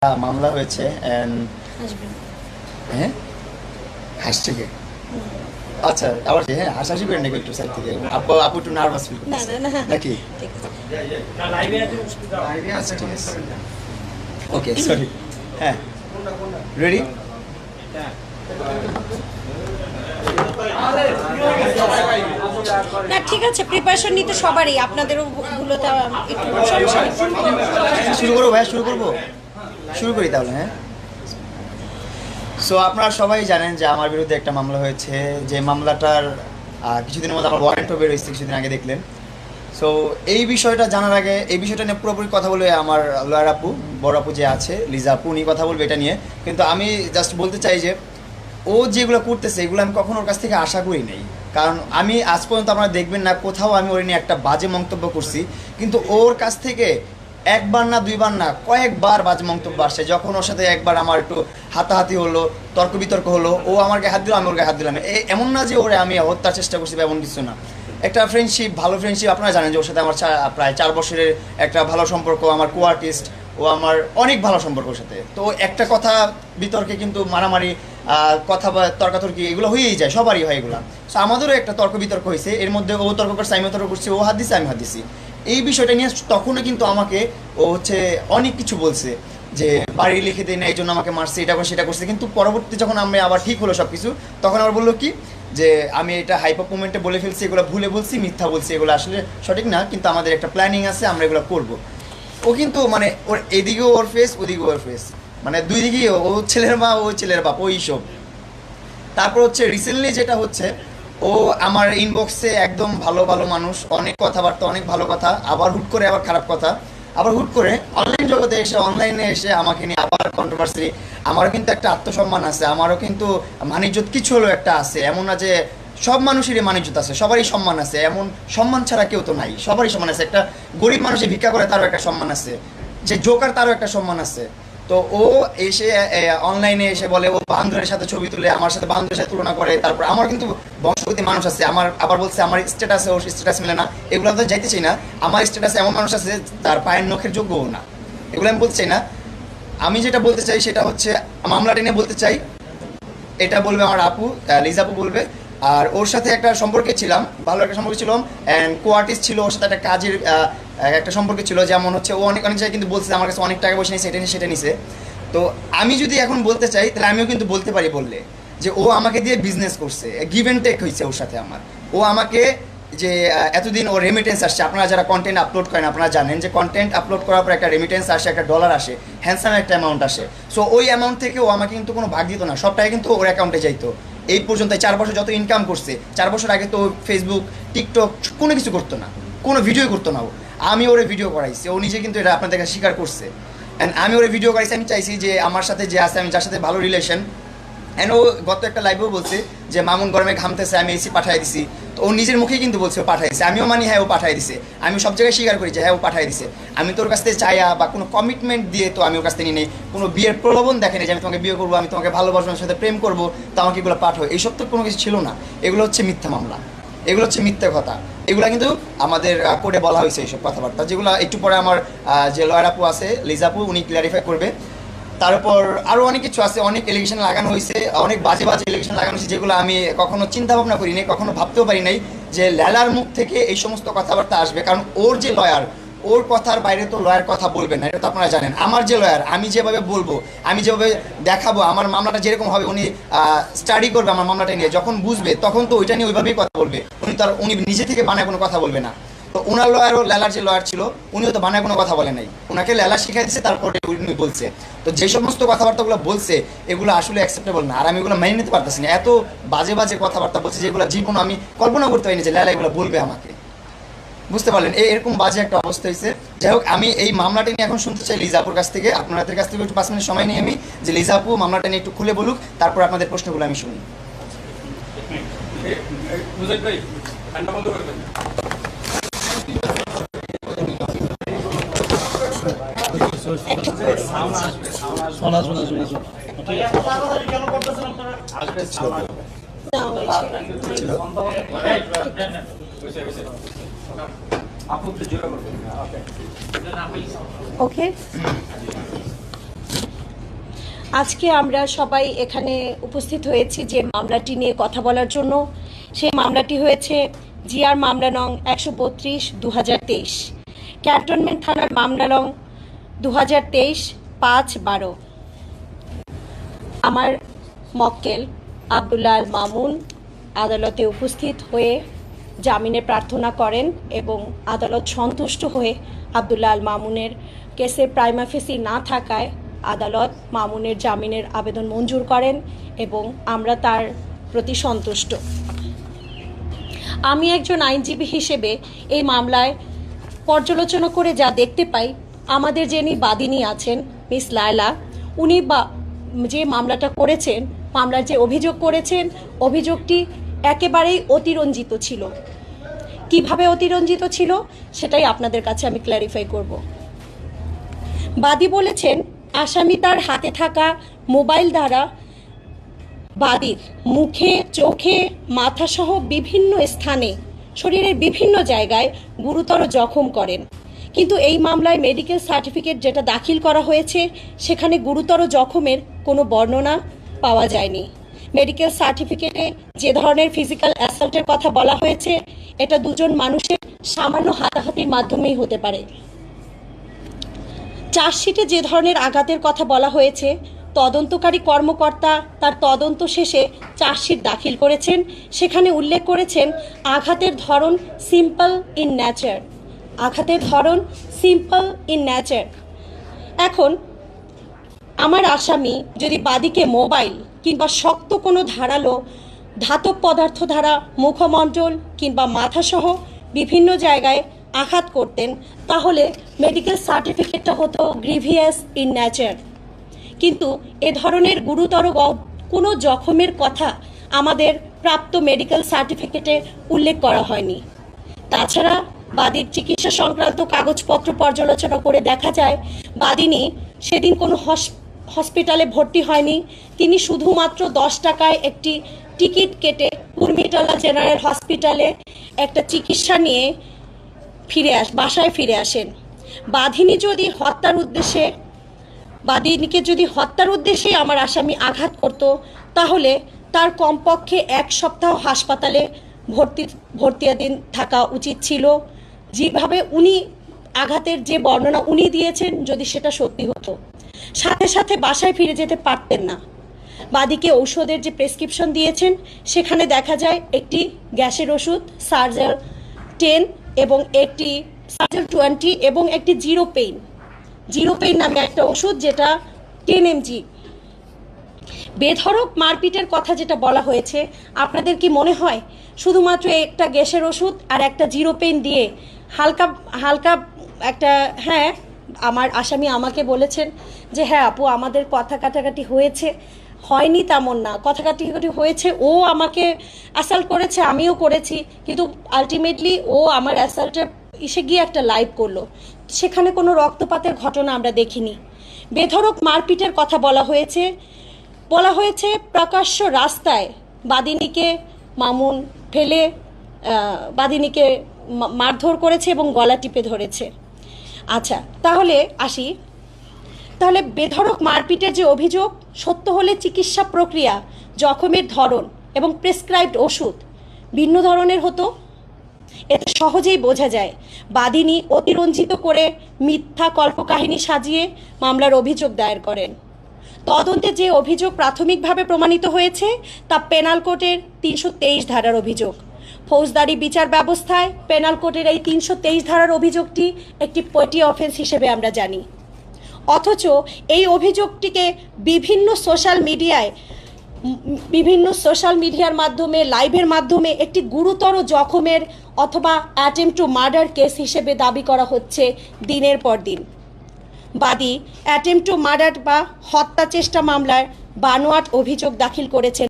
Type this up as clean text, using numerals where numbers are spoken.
মামলা হয়েছে হ্যাঁ হাসছে কে আচ্ছা আবার হ্যাঁ হাসাহাসি করেন নাকি একটু সাইড থেকে আপু আপু একটু নার্ভাস ফিল করছে নাকি আচ্ছা ঠিক আছে ওকে সরি হ্যাঁ রেডি না ঠিক আছে প্রিপারেশন নিতে সবারই আপনাদেরও গুলোতে একটু সমস্যা নেই। শুরু করবো ভাইয়া শুরু করি তাহলে হ্যাঁ সো আপনারা সবাই জানেন যে আমার বিরুদ্ধে একটা মামলা হয়েছে যে মামলাটার কিছুদিনের মধ্যে আমার ওয়ারেন্টও বের হয়েছে কিছুদিন আগে দেখলেন সো এই বিষয়টা জানার আগে এই বিষয়টা নিয়ে পুরোপুরি কথা বলবে আমার লয়ার আপু বড় আপু যে আছে লিজা আপু উনি কথা বলবে এটা নিয়ে কিন্তু আমি জাস্ট বলতে চাই যে ও যেগুলো করতেছে এগুলো আমি কখনো ওর কাছ থেকে আশা করি নাই কারণ আমি আজ পর্যন্ত আপনারা দেখবেন না কোথাও আমি ওর নিয়ে একটা বাজে মন্তব্য করছি কিন্তু ওর কাছ থেকে একবার না দুইবার না কয়েকবার বাজে মন্তব্য আসছে যখন ওর সাথে একবার আমার একটু হাতাহাতি হলো তর্ক বিতর্ক হলো ও আমার গায়ে হাত দিল আমি ওর গায়ে হাত দিলাম এমন না যে ওরে আমি হত্যার চেষ্টা করছি বা এমন কিছু না একটা ফ্রেন্ডশিপ ভালো ফ্রেন্ডশিপ আপনারা জানেন যে ওর সাথে আমার প্রায় 4 বছরের একটা ভালো সম্পর্ক আমার কো আর্টিস্ট ও আমার অনেক ভালো সম্পর্ক ওর সাথে তো একটা কথা বিতর্কে কিন্তু মারামারি কথা বা তর্কাতর্কি এগুলো হয়েই যায় সবারই হয় এগুলো সো আমাদেরও একটা তর্ক বিতর্ক হয়েছে এর মধ্যে ও তর্ক করছে আমি তর্ক করছি ও হাত দিছে আমি হাত দিছি এই বিষয়টা নিয়ে তখনও কিন্তু আমাকে ও অনেক কিছু বলছে যে বাড়ি লিখে দেয় না এই জন্য আমাকে মারছে এটা করে সেটা করছে কিন্তু পরবর্তীতে যখন আমি আবার ঠিক হলো সব কিছু তখন আবার বললো কি যে আমি এটা হাইপার মুভমেন্টে বলে ফেলছি এগুলো ভুলে বলছি মিথ্যা বলছি এগুলো আসলে সঠিক না কিন্তু আমাদের একটা প্ল্যানিং আছে আমরা এগুলো করবো ও কিন্তু মানে ওর এদিকেও ওর ফেস ওদিকেও ওর ফেস মানে দুই দিকেই ও ছেলের মা ও ছেলের বাপ ওই সব তারপর রিসেন্টলি যেটা হচ্ছে ও আমার ইনবক্সে একদম ভালো ভালো মানুষ অনেক কথাবার্তা অনেক ভালো কথা আবার হুট করে আবার খারাপ কথা আবার হুট করে অনলাইন জগতে এসে অনলাইনে এসে আমাকে নিয়ে আবার কন্ট্রোভার্সি আমারও কিন্তু একটা আত্মসম্মান আছে আমারও কিন্তু মানিজ্যত কিছু হলো একটা আছে এমন না যে সব মানুষেরই মানিজ্যত আছে সবারই সম্মান আছে এমন সম্মান ছাড়া কেউ তো নাই সবারই সম্মান আছে একটা গরিব মানুষে ভিক্ষা করে তারও একটা সম্মান আছে যে জোকার তারও একটা সম্মান আছে তো ও এসে অনলাইনে এসে বলে ও বান্ধবের সাথে ছবি তুলে আমার সাথে বান্ধবের সাথে তুলনা করে তারপর আমার কিন্তু বংশগতি মানুষ আছে আমার আবার বলছে আমার স্ট্যাটাসে ওর স্ট্যাটাস মেলে না এগুলো তো যাইতে চাই না আমার স্ট্যাটাসে এমন মানুষ আছে তার পায়ের নখের যোগ্যও না এগুলো আমি বলতে চাই না আমি যেটা বলতে চাই সেটা হচ্ছে মামলাটা নিয়ে বলতে চাই এটা বলবে আমার আপু লিজা আপু বলবে আর ওর সাথে একটা সম্পর্কে ছিলাম ভালো একটা সম্পর্কে ছিলাম অ্যান্ড কো আর্টিস্ট ছিল ওর সাথে একটা কাজের একটা সম্পর্কে ছিল যেমন হচ্ছে ও অনেক জায়গায় কিন্তু বলছে আমার কাছে অনেক টাকা পয়সা নিয়েছে এটা নিয়ে সেটা নিছে তো আমি যদি এখন বলতে চাই তাহলে আমিও কিন্তু বলতে পারি বললে যে ও আমাকে দিয়ে বিজনেস করছে গিভ অ্যান্ড টেক হয়েছে ওর সাথে আমার ও আমাকে যে এতদিন ও রেমিটেন্স আসছে আপনারা যারা কন্টেন্ট আপলোড করেন আপনারা জানেন যে কন্টেন্ট আপলোড করার পর একটা রেমিটেন্স আসে একটা ডলার আসে হ্যান্ডসাম একটা অ্যামাউন্ট আসে সো ওই অ্যামাউন্ট থেকে ও আমাকে কিন্তু কোনো ভাগ দিত না সবটাই কিন্তু ওর অ্যাকাউন্টে যাইতো এই পর্যন্ত 4 বছর যত ইনকাম করছে 4 বছর আগে তো ফেসবুক টিকটক কোনো কিছু করতো না কোনো ভিডিও করতো না ও আমি ওরে ভিডিও করাইছি ও নিজে কিন্তু এটা আপনাদের কাছে স্বীকার করছে অ্যান্ড আমি ওরে ভিডিও করাইছি আমি চাইছি যে আমার সাথে যে আছে আমি যার সাথে ভালো রিলেশন অ্যান্ড ও গত একটা লাইভেও বলছে যে মামুন গরমে ঘামতেছে আমি এসি পাঠাই দিছি তো ও নিজের মুখেই কিন্তু বলছে ও পাঠাই দিছে আমিও মানি হ্যাঁ ও পাঠাই দিছে আমি সব জায়গায় স্বীকার করি যে হ্যাঁ ও পাঠাই দিছে আমি তোর কাছ থেকে চাইয়া বা কোনো কমিটমেন্ট দিয়ে তো আমি ওর কাছ থেকে নিই কোনো বিয়ের প্রলোভন দেখেনি যে আমি তোমাকে বিয়ে করবো আমি তোমাকে ভালোবাসবো আমার সাথে প্রেম করবো তো আমাকে এগুলো পাঠাও এইসব তো কোনো কিছু ছিল না এগুলো হচ্ছে মিথ্যা মামলা এগুলো হচ্ছে মিথ্যা কথা এগুলো কিন্তু আমাদের কোর্টে বলা হয়েছে এইসব কথাবার্তা যেগুলো একটু পরে আমার যে লয়ার আপু আছে লিজাপু উনি ক্লিয়ারিফাই করবে তারপর আরও অনেক কিছু আছে অনেক এলিগেশন লাগানো হয়েছে অনেক বাজে বাজে এলিগেশন লাগানো হয়েছে যেগুলো আমি কখনো চিন্তা ভাবনা করি নাই কখনো ভাবতেও পারি নাই যে লেলার মুখ থেকে এই সমস্ত কথাবার্তা আসবে কারণ ওর যে লয়ার ওর কথার বাইরে তো লয়ার কথা বলবে না এটা তো আপনারা জানেন আমার যে লয়ার আমি যেভাবে বলবো আমি যেভাবে দেখাবো আমার মামলাটা যেরকম হবে উনি স্টাডি করবে আমার মামলাটা নিয়ে যখন বুঝবে তখন তো ওইটা নিয়ে ওইভাবেই কথা বলবে উনি নিজে থেকে বানায় কোনো কথা বলবে না তো ওনার লয়ারও লেলার যে লয়ার ছিল উনিও তো বানায় কোনো কথা বলে নাই ওনাকে লেলা শিখাই দিচ্ছে তারপরে উনি বলছে তো যে সমস্ত কথাবার্তাগুলো বলছে এগুলো আসলে অ্যাকসেপ্টেবল না আর আমি এগুলো মেনে নিতে পারতেছি না এত বাজে বাজে কথাবার্তা বলছে যেগুলো জীবনে আমি কল্পনা করতে পারিনি যে লেলা এগুলো বলবে আমাকে বুঝতে পারলেন এরকম বাজে একটা অবস্থা হয়েছে যাই হোক আমি এই মামলাটা নিয়ে এখন শুনতে চাই লিজাপুর কাছ থেকে আপনাদের কাছ থেকে একটু 5 মিনিট সময় নিয়ে আমি যে লিজাপু মামলাটা নিয়ে একটু খুলে বলুক তারপর আপনাদের প্রশ্নগুলো আমি শুনি ওকে আজকে আমরা সবাই এখানে উপস্থিত হয়েছি যে মামলাটি নিয়ে কথা বলার জন্য। সেই মামলাটি হয়েছে জিআর মামলা নং 132/2023, ক্যান্টনমেন্ট থানার মামলা নং 2023-5-12। আমার মক্কেল আব্দুল্লাহ আল মামুন আদালতে উপস্থিত হয়ে জামিনের প্রার্থনা করেন এবং আদালত সন্তুষ্ট হয়ে আব্দুল্লাহ আল মামুনের কেসে প্রাইমা ফেসি না থাকায় আদালত মামুনের জামিনের আবেদন মঞ্জুর করেন এবং আমরা তার প্রতি সন্তুষ্ট। আমি একজন আইনজীবী হিসেবে এই মামলায় পর্যালোচনা করে যা দেখতে পাই, আমাদের যিনি বাদীনি আছেন মিস লায়লা, উনি যে মামলাটা করেছেন, মামলার যে অভিযোগ করেছেন, অভিযোগটি একেবারেই অতিরঞ্জিত ছিল। কিভাবে অতিরঞ্জিত ছিল সেটাই আপনাদের কাছে আমি ক্ল্যারিফাই করব। বাদী বলেছেন আসামি তার হাতে থাকা মোবাইল দ্বারা বাদীর মুখে, চোখে, মাথাসহ বিভিন্ন স্থানে, শরীরের বিভিন্ন জায়গায় গুরুতর জখম করেন। কিন্তু এই মামলায় মেডিকেল সার্টিফিকেট যেটা দাখিল করা হয়েছে, সেখানে গুরুতর জখমের কোনো বর্ণনা পাওয়া যায়নি। মেডিকেল সার্টিফিকেটে যে ধরনের ফিজিক্যাল অ্যাসল্টের কথা বলা হয়েছে, এটা দুজন মানুষের সামান্য হাতাহাতির মাধ্যমেই হতে পারে। চার্জশিটে যে ধরনের আঘাতের কথা বলা হয়েছে, তদন্তকারী কর্মকর্তা তার তদন্ত শেষে চার্জশিট দাখিল করেছেন। সেখানে উল্লেখ করেছেন আঘাতের ধরন সিম্পল ইন নেচার, আঘাতের ধরন সিম্পল ইন নেচার। এখন আমার আসামি যদি বাদীকে মোবাইল কিংবা শক্ত কোনো ধারালো ধাতব পদার্থ দ্বারা মুখমণ্ডল কিংবা মাথাসহ বিভিন্ন জায়গায় আঘাত করতেন, তাহলে মেডিকেল সার্টিফিকেটটা হতো গ্রিভিয়াস ইন নেচার। কিন্তু এ ধরনের গুরুতর কোনো জখমের কথা আমাদের প্রাপ্ত মেডিকেল সার্টিফিকেটে উল্লেখ করা হয়নি। তাছাড়া বাদীর চিকিৎসা সংক্রান্ত কাগজপত্র পর্যালোচনা করে দেখা যায় বাদিনী সেদিন কোনো হসপিটালে ভর্তি হয়নি। তিনি শুধুমাত্র 10 টাকায় একটি টিকিট কেটে কুর্মিটোলা জেনারেল হসপিটালে একটা চিকিৎসা নিয়ে বাসায় ফিরে আসেন। বাদিনীকে যদি হত্যার উদ্দেশ্যে আমার আসামি আঘাত করত, তাহলে তার কমপক্ষে 1 সপ্তাহ হাসপাতালে ভর্তিয়াধীন থাকা উচিত ছিল। যেভাবে উনি আঘাতের যে বর্ণনা উনি দিয়েছেন, যদি সেটা সত্যি হতো, সাথে সাথে বাসায় ফিরে যেতে পারতেন না। বাদীকে ঔষধের যে প্রেসক্রিপশন দিয়েছেন, সেখানে দেখা যায় একটি গ্যাসের ওষুধ সার্জার 10 এবং একটি সার্জার 20 এবং একটি জিরো পেইন নামে একটা ওষুধ, যেটা 10 mg। বেধড়ক মারপিটের কথা যেটা বলা হয়েছে, আপনাদের কি মনে হয় শুধুমাত্র একটা গ্যাসের ওষুধ আর একটা জিরো পেইন দিয়ে হালকা একটা, হ্যাঁ, আমার আসামি আমাকে বলেছেন যে হ্যাঁ আপু আমাদের কথা কাটাকাটি হয়েছে, হয়নি তেমন না, কথা কাটাকাটি হয়েছে, ও আমাকে অ্যাসাল্ট করেছে, আমিও করেছি, কিন্তু আলটিমেটলি ও আমার অ্যাসাল্টে এসে গিয়ে একটা লাইভ করলো, সেখানে কোনো রক্তপাতের ঘটনা আমরা দেখিনি। বেধড়ক মারপিটের কথা বলা হয়েছে প্রকাশ্য রাস্তায় বাদিনীকে মামুন ফেলে বাদিনীকে মারধর করেছে এবং গলা টিপে ধরেছে। আচ্ছা, তাহলে বেধড়ক মারপিটের যে অভিযোগ সত্য হলে চিকিৎসা প্রক্রিয়া, জখমের ধরন এবং প্রেসক্রাইবড ওষুধ ভিন্ন ধরনের হতো। এতে সহজেই বোঝা যায় বাদিনী অতিরঞ্জিত করে মিথ্যা কল্পকাহিনী সাজিয়ে মামলার অভিযোগ দায়ের করেন। তদন্তে যে অভিযোগ প্রাথমিকভাবে প্রমাণিত হয়েছে তা পেনাল কোডের 323 ধারার অভিযোগ। ফৌজদারি বিচার ব্যবস্থায় পেনাল কোডের এই 323 ধারার অভিযোগটি একটি পেটি অফেন্স হিসেবে আমরা জানি। অথচ এই অভিযোগটিকে বিভিন্ন সোশ্যাল মিডিয়ার মাধ্যমে, লাইভের মাধ্যমে একটি গুরুতর জখমের অথবা অ্যাটেম্পট টু মার্ডার কেস হিসেবে দাবি করা হচ্ছে দিনের পর দিন। বাদী অ্যাটেম্পট টু মার্ডার বা হত্যা চেষ্টা মামলায় বানোয়াট অভিযোগ দাখিল করেছেন।